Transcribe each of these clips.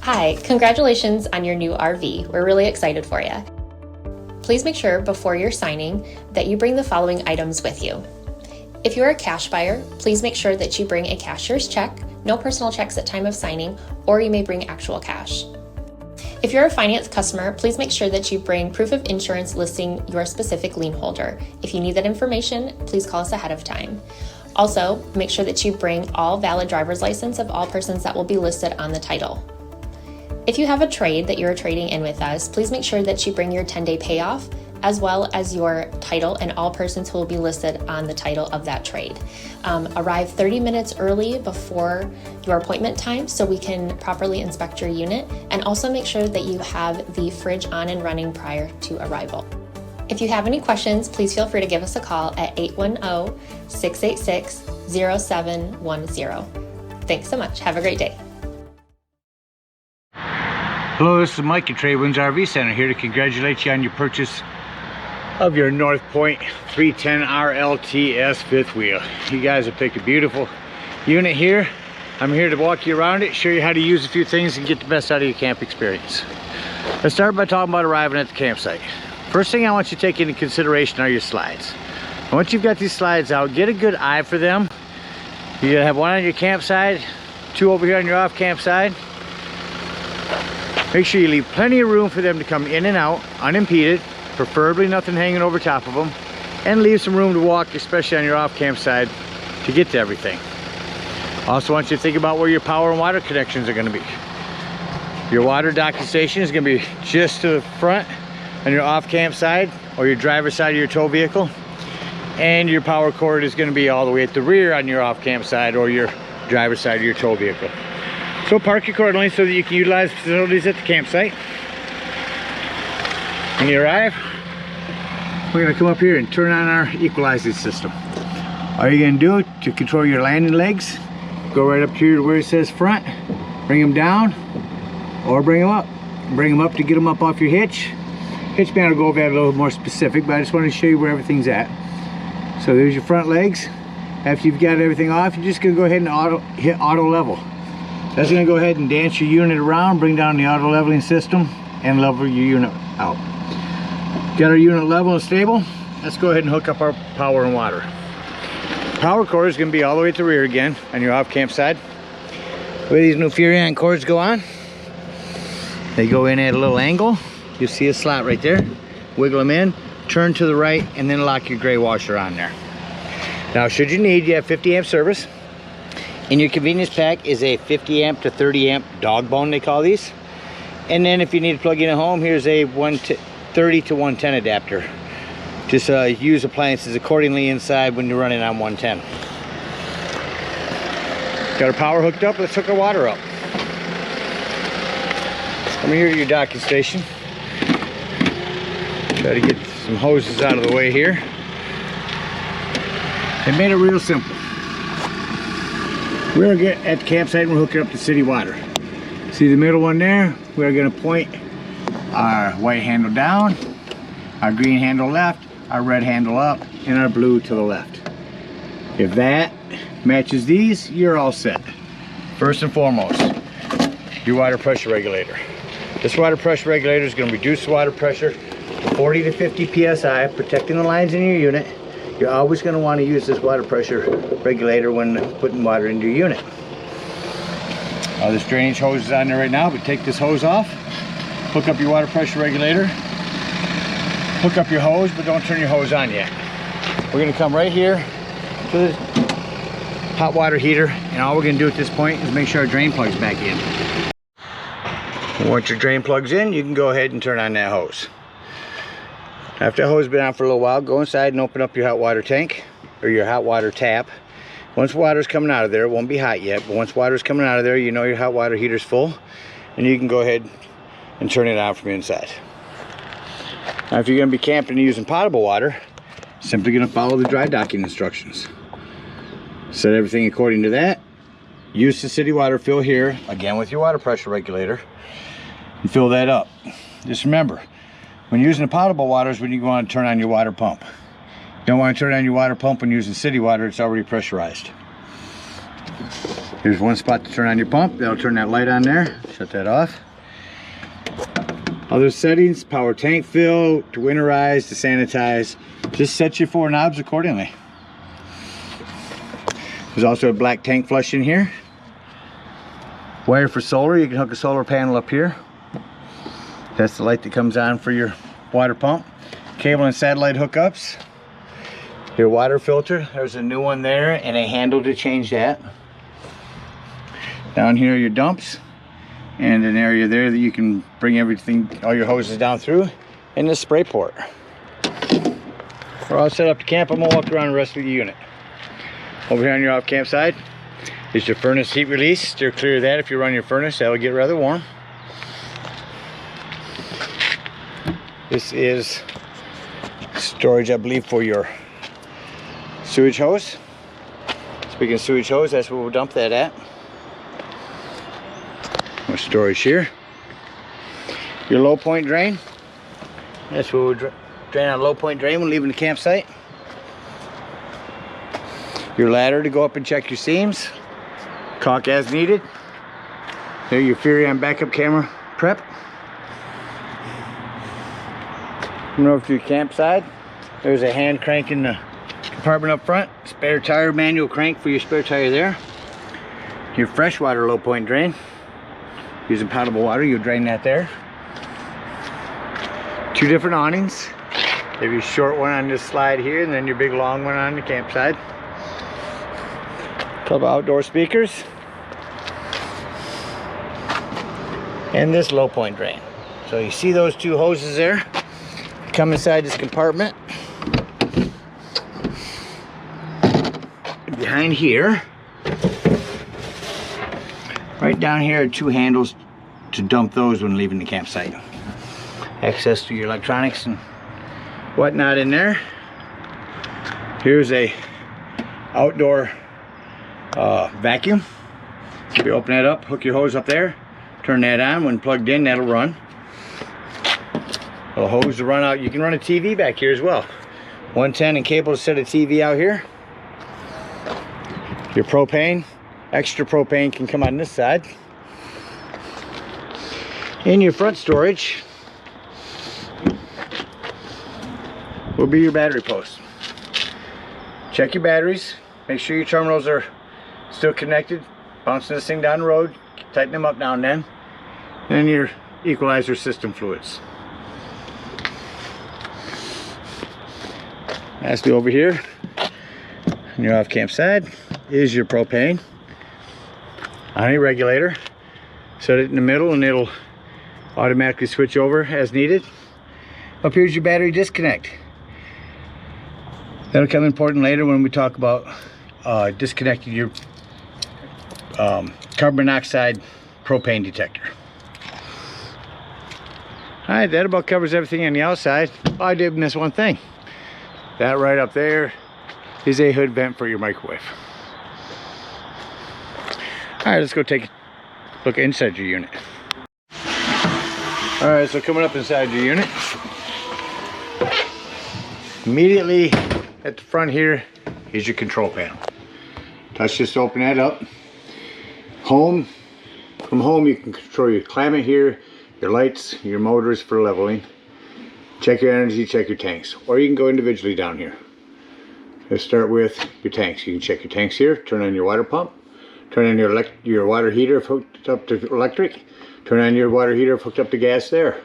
Hi, congratulations on your new RV. We're really excited for you. Please make sure before you're signing that you bring the following items with you. If you're a cash buyer, please make sure that you bring a cashier's check, no personal checks at time of signing, or you may bring actual cash. If you're a finance customer, please make sure that you bring proof of insurance listing your specific lien holder. If you need that information, please call us ahead of time. Also, make sure that you bring all valid driver's license of all persons that will be listed on the title. If you have a trade that you're trading in with us, please make sure that you bring your 10-day payoff as well as your title and all persons who will be listed on the title of that trade. Arrive 30 minutes early before your appointment time so we can properly inspect your unit, and also make sure that you have the fridge on and running prior to arrival. If you have any questions, please feel free to give us a call at 810-686-0710. Thanks so much. Have a great day. Hello, this is Mike at TradeWinds RV Center, here to congratulate you on your purchase of your Northpoint 310 RLTS fifth wheel. You guys have picked a beautiful unit here. I'm here to walk you around it, show you how to use a few things and get the best out of your camp experience. Let's start by talking about arriving at the campsite. First thing I want you to take into consideration are your slides. Once you've got these slides out, get a good eye for them. You're gonna have one on your campsite, two over here on your off campsite. Make sure you leave plenty of room for them to come in and out unimpeded, preferably nothing hanging over top of them, and leave some room to walk, especially on your off campsite, to get to everything. Also want you to think about where your power and water connections are going to be. Your water docking station is going to be just to the front on your off campsite or your driver's side of your tow vehicle, and your power cord is going to be all the way at the rear on your off campsite or your driver's side of your tow vehicle. So park accordingly so that you can utilize facilities at the campsite. When you arrive, we're going to come up here and turn on our equalizing system. All you're going to do to control your landing legs, go right up here to where it says front, bring them down or bring them up. Bring them up to get them up off your hitch. Hitch band will go over that a little more specific, but I just want to show you where everything's at. So there's your front legs. After you've got everything off, you're just going to go ahead and hit auto level. That's going to go ahead and dance your unit around, bring down the auto leveling system, and level your unit out. Got our unit level and stable. Let's go ahead and hook up our power and water. Power cord is going to be all the way at the rear again on your off campsite. Where these new Furion cords go on, they go in at a little angle. You'll see a slot right there. Wiggle them in, turn to the right, and then lock your gray washer on there. Now, should you need, you have 50 amp service. In your convenience pack is a 50 amp to 30 amp dog bone, they call these. And then if you need to plug in at home, here's a 30 to 110 adapter. Just use appliances accordingly inside when you're running on 110. Got our power hooked up, let's hook our water up. Come here to your docking station. Try to get some hoses out of the way here. They made it real simple. We're gonna get at the campsite and we're hooking up to city water. See the middle one there? We're gonna point our white handle down, our green handle left, our red handle up, and our blue to the left. If that matches these, you're all set. First and foremost, your water pressure regulator. This water pressure regulator is gonna reduce the water pressure to 40 to 50 PSI, protecting the lines in your unit. You're always going to want to use this water pressure regulator when putting water into your unit. This drainage hose is on there right now, but take this hose off, hook up your water pressure regulator, hook up your hose, but don't turn your hose on yet. We're going to come right here to the hot water heater, and all we're going to do at this point is make sure our drain plug's back in. Once your drain plug's in, you can go ahead and turn on that hose. After the hose has been on for a little while, go inside and open up your hot water tank or your hot water tap. Once water's coming out of there, it won't be hot yet, but once water's coming out of there, you know your hot water heater's full, and you can go ahead and turn it on from inside. Now, if you're going to be camping and using potable water, simply going to follow the dry docking instructions. Set everything according to that. Use the city water fill here, again with your water pressure regulator, and fill that up. Just remember, when using the potable water is when you want to turn on your water pump. You don't want to turn on your water pump when using city water, it's already pressurized. Here's one spot to turn on your pump. That'll turn that light on there. Shut that off. Other settings, power tank fill, to winterize, to sanitize. Just set your 4 knobs accordingly. There's also a black tank flush in here. Wire for solar. You can hook a solar panel up here. That's the light that comes on for your water pump. Cable and satellite hookups. Your water filter. There's a new one there and a handle to change that. Down here are your dumps. And an area there that you can bring everything, all your hoses down through, and the spray port. We're all set up to camp. I'm gonna walk around the rest of the unit. Over here on your off camp side is your furnace heat release. Steer clear of that if you run your furnace. That'll get rather warm. This is storage, I believe, for your sewage hose. Speaking of sewage hose, that's where we'll dump that at. More storage here. Your low point drain. That's where we'll drain out a low point drain when leaving the campsite. Your ladder to go up and check your seams. Caulk as needed. There your Furion backup camera prep. Come over to your campsite. There's a hand crank in the compartment up front. Spare tire manual crank for your spare tire there. Your freshwater low point drain. Using potable water, you'll drain that there. 2 different awnings. Maybe a short one on this slide here, and then your big long one on the campsite. Couple of outdoor speakers. And this low point drain. So you see those 2 hoses there? Come inside this compartment. Behind here, right down here are 2 handles to dump those when leaving the campsite. Access to your electronics and whatnot in there. Here's a outdoor vacuum. If you open that up, hook your hose up there, turn that on. When plugged in, that'll run. A hose to run out. You can run a TV back here as well. 110 and cable to set a TV out here. Your propane. Extra propane can come on this side. In your front storage will be your battery post. Check your batteries. Make sure your terminals are still connected. Bouncing this thing down the road. Tighten them up now and then. And your equalizer system fluids. Lastly, over here on your off camp side is your propane on a regulator. Set it in the middle and it'll automatically switch over as needed. Up here's your battery disconnect. That'll come important later when we talk about disconnecting your carbon monoxide propane detector. Alright, that about covers everything on the outside. Oh, I did miss one thing. That right up there is a hood vent for your microwave. Alright, let's go take a look inside your unit. Alright, so coming up inside your unit. Immediately at the front here is your control panel. Touch this to open that up. Home. From home you can control your climate here, your lights, your motors for leveling. Check your energy, check your tanks. Or you can go individually down here. Let's start with your tanks. You can check your tanks here, turn on your water pump, turn on your water heater if hooked up to electric, turn on your water heater if hooked up to gas there.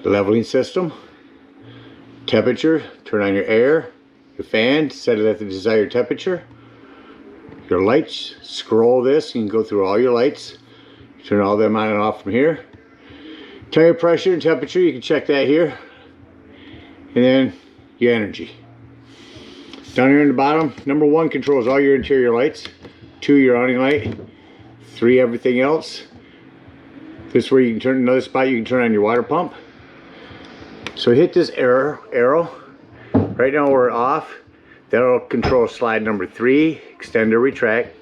The leveling system, temperature, turn on your air, your fan, set it at the desired temperature. Your lights, scroll this, you can go through all your lights, turn all them on and off from here. Tire pressure and temperature, you can check that here. And then your energy. Down here in the bottom, number 1 controls all your interior lights, 2 your awning light, 3 everything else. This is where you can turn another spot, you can turn on your water pump. So hit this arrow. Right now we're off. That'll control slide number 3, extend or retract.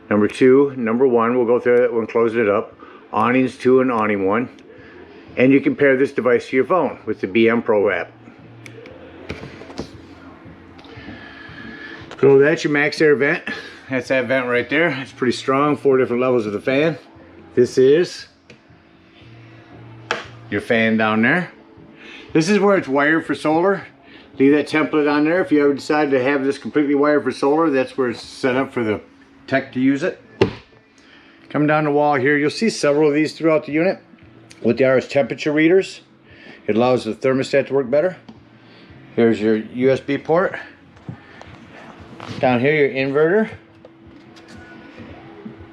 Number 2, number 1, we'll go through that one, close it up. Awnings 2 and awning 1. And you can pair this device to your phone with the BM Pro app. So that's your max air vent. That's that vent right there. It's pretty strong, 4 different levels of the fan. This is your fan down there. This is where it's wired for solar. Leave that template on there. If you ever decide to have this completely wired for solar, that's where it's set up for the tech to use it. Come down the wall here, you'll see several of these throughout the unit. What they are is temperature readers. It allows the thermostat to work better. Here's your USB port. Down here, your inverter.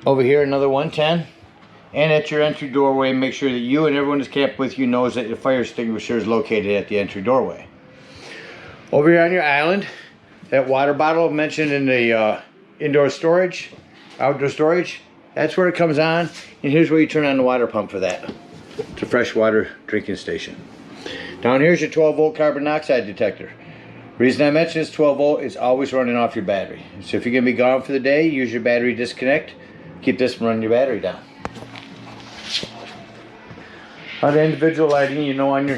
Over here, another 110. And at your entry doorway, make sure that you and everyone that's camped with you knows that your fire extinguisher is located at the entry doorway. Over here on your island, that water bottle mentioned in the indoor storage, outdoor storage, that's where it comes on. And here's where you turn on the water pump for that. It's a freshwater drinking station. Down here's your 12 volt carbon monoxide detector. Reason I mention this 12 volt is always running off your battery. So if you're going to be gone for the day, use your battery disconnect. Keep this from running your battery down. On the individual lighting, you know on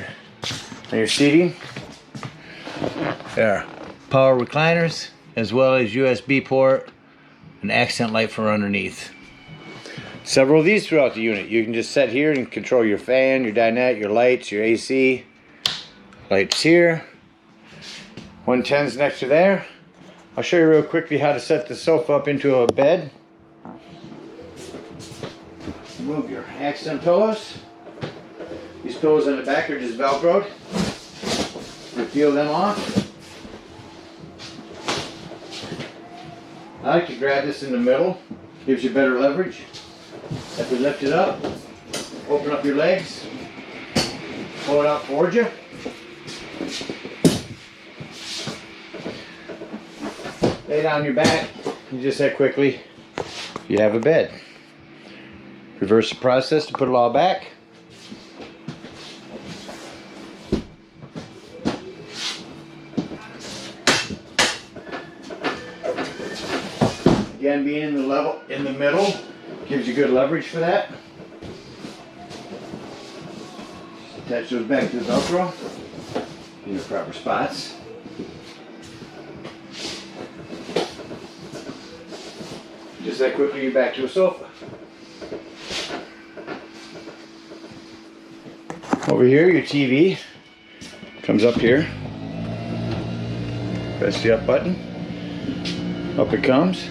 your seating, there are power recliners as well as USB port, an accent light for underneath. Several of these throughout the unit. You can just set here and control your fan, your dinette, your lights, your AC. Lights here. 110's next to there. I'll show you real quickly how to set the sofa up into a bed. Move your accent pillows. These pillows on the back are just Velcroed. You peel them off. I like to grab this in the middle. Gives you better leverage. If we lift it up, open up your legs, pull it out towards you. Lay down your back. You just that quickly, you have a bed. Reverse the process to put it all back. Again, being in the middle gives you good leverage for that. Attach those back to the Velcro in the proper spots. Just that quickly, you're back to a sofa. Over here, your TV comes up here. Press the up button. Up it comes.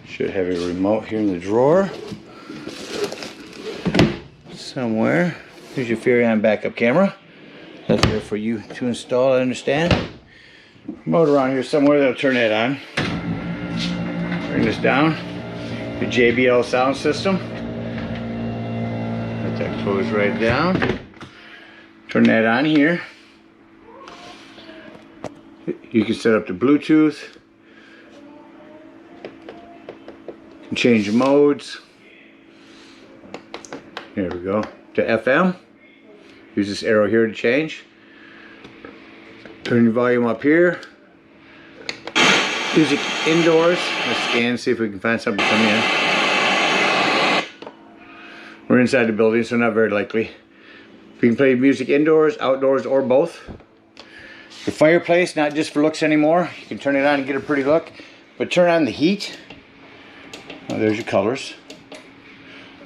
Should have a remote here in the drawer somewhere. Here's your Furion backup camera. That's there for you to install, I understand. Remote around here somewhere that'll turn that on. Bring this down. Your JBL sound system. Let that close right down. Turn that on here. You can set up to Bluetooth. Change your modes. There we go. To FM. Use this arrow here to change. Turn your volume up here. Music indoors. Let's scan, see if we can find something to come in. We're inside the building, so not very likely. We can play music indoors, outdoors, or both. The fireplace, not just for looks anymore. You can turn it on and get a pretty look, but turn on the heat. Oh, there's your colors.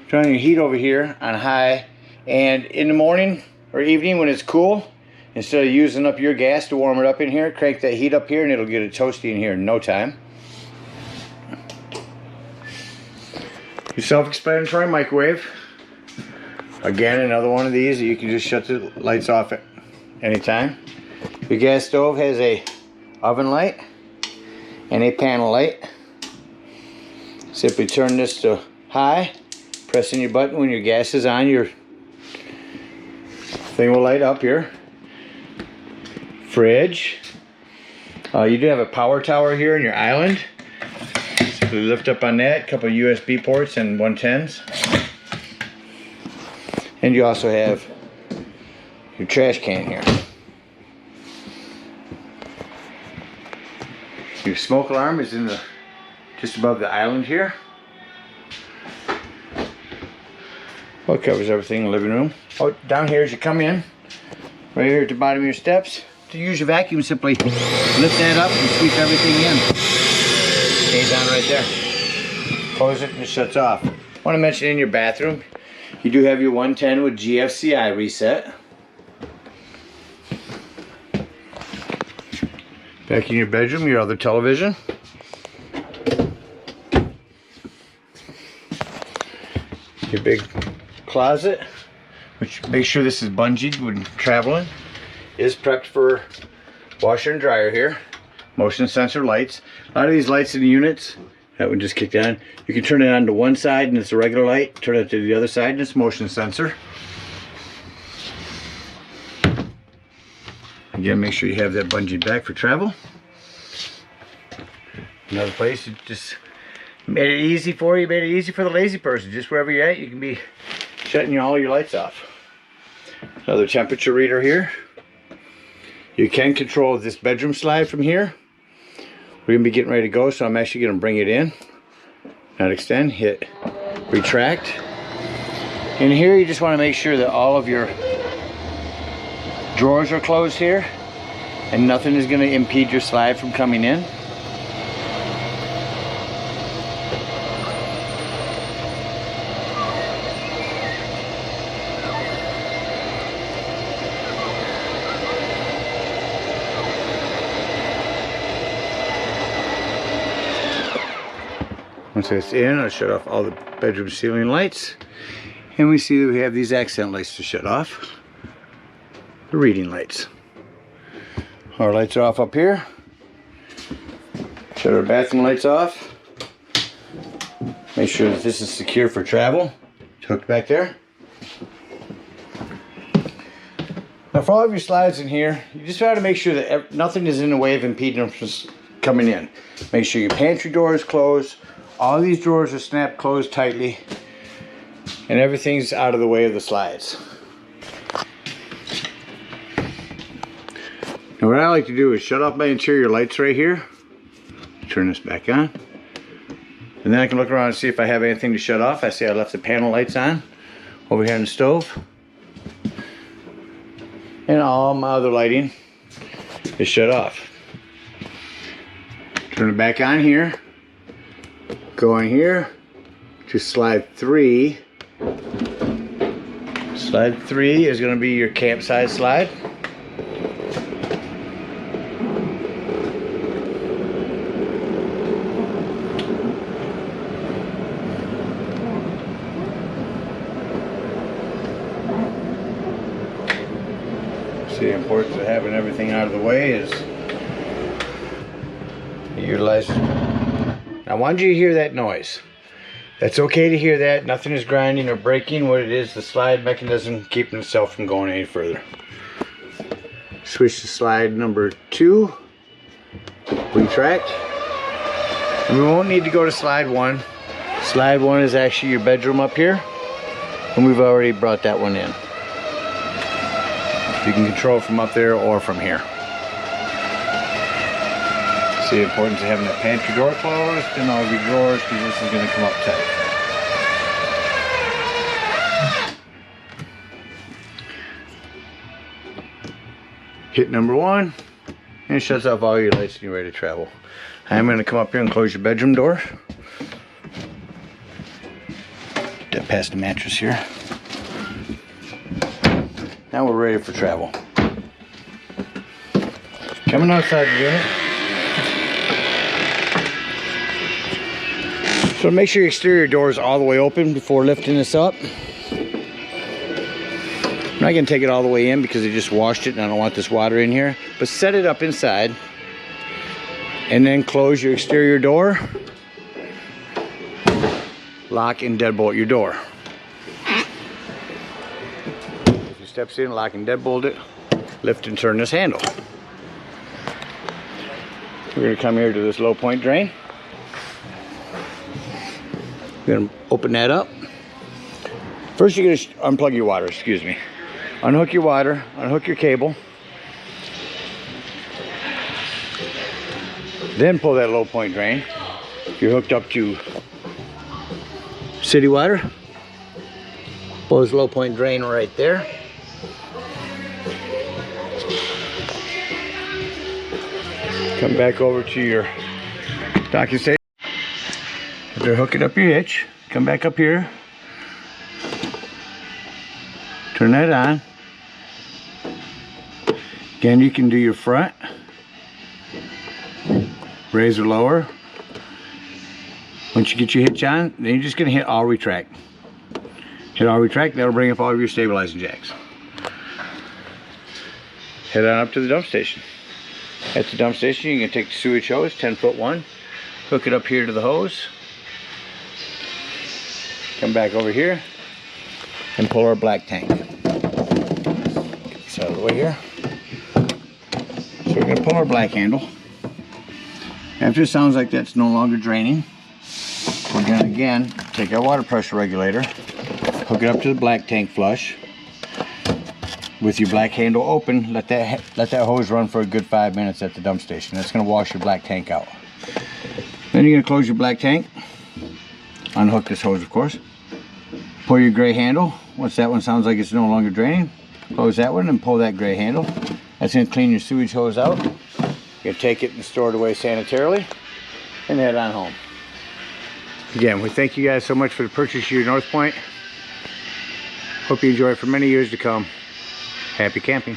Turn on your heat over here on high, and in the morning or evening when it's cool, instead of using up your gas to warm it up in here, crank that heat up here and it'll get it toasty in here in no time. Your self-explanatory microwave. Again, another one of these that you can just shut the lights off at any time. Your gas stove has a oven light and a panel light. Simply turn this to high, pressing your button when your gas is on, your thing will light up here. Fridge. You do have a power tower here in your island. Simply lift up on that, a couple of USB ports and 110s. And you also have your trash can here. Your smoke alarm is in the just above the island here. Well, it covers everything in the living room. Oh, down here as you come in, right here at the bottom of your steps, to use your vacuum, simply lift that up and sweep everything in. Stays on right there. Close it and it shuts off. I want to mention in your bathroom, you do have your 110 with GFCI reset. Back in your bedroom, your other television. Your big closet, which make sure this is bungeed when traveling. Is prepped for washer and dryer here. Motion sensor lights. A lot of these lights in the units, that would just kick down. You can turn it on to one side and it's a regular light. Turn it to the other side and it's motion sensor. Again, make sure you have that bungee back for travel. Another place, it just made it easy for you, made it easy for the lazy person. Just wherever you're at, you can be shutting all your lights off. Another temperature reader here. You can control this bedroom slide from here. We're gonna be getting ready to go, so I'm actually gonna bring it in. Not extend, hit retract. And here you just wanna make sure that all of your drawers are closed here and nothing is going to impede your slide from coming in. Once it's in, I'll shut off all the bedroom ceiling lights, and we see that we have these accent lights to shut off. The reading lights. Our lights are off up here. Shut our bathroom lights off. Make sure that this is secure for travel. It's hooked back there. Now for all of your slides in here, you just have to make sure that nothing is in the way of impeding them from coming in. Make sure your pantry door is closed. All these drawers are snapped closed tightly. And everything's out of the way of the slides. Now what I like to do is shut off my interior lights right here. Turn this back on. And then I can look around and see if I have anything to shut off. I see I left the panel lights on over here in the stove. And all my other lighting is shut off. Turn it back on here. Go in here to slide 3. Slide 3 is going to be your campsite slide. The importance of having everything out of the way is utilize. I want you to hear that noise. That's okay to hear that. Nothing is grinding or breaking. What it is, the slide mechanism keeping itself from going any further. Switch to slide number 2. Retract. And we won't need to go to slide 1. Slide 1 is actually your bedroom up here, and we've already brought that one in. You can control from up there or from here. See the importance of having that pantry door closed and all of your drawers, because this is going to come up tight. Hit number 1 and it shuts off all your lights and you're ready to travel. I'm going to come up here and close your bedroom door. Get that past the mattress here. Now we're ready for travel. Coming outside the unit. So make sure your exterior door is all the way open before lifting this up. I'm not going to take it all the way in because I just washed it and I don't want this water in here. But set it up inside. And then close your exterior door. Lock and deadbolt your door. Steps in, lock and deadbolt it, lift and turn this handle. We're going to come here to this low point drain. We're going to open that up. First you're going to unplug your water, excuse me. Unhook your water, unhook your cable. Then pull that low point drain. You're hooked up to city water. Pull this low point drain right there. Come back over to your docking station. After hooking up your hitch, come back up here. Turn that on. Again, you can do your front, raise or lower. Once you get your hitch on, then you're just going to hit all retract. Hit all retract, that'll bring up all of your stabilizing jacks. Head on up to the dump station. At the dump station, you can take the sewage hose, 10-foot one, hook it up here to the hose. Come back over here and pull our black tank. Get this out of the way here. So we're going to pull our black handle. After it sounds like that's no longer draining, we're going to again take our water pressure regulator, hook it up to the black tank flush. With your black handle open, let that hose run for a good 5 minutes at the dump station. That's going to wash your black tank out. Then you're going to close your black tank. Unhook this hose, of course. Pull your gray handle. Once that one sounds like it's no longer draining, close that one and pull that gray handle. That's going to clean your sewage hose out. You're going to take it and store it away sanitarily and head on home. Again, we thank you guys so much for the purchase of your Northpoint. Hope you enjoy it for many years to come. Happy camping.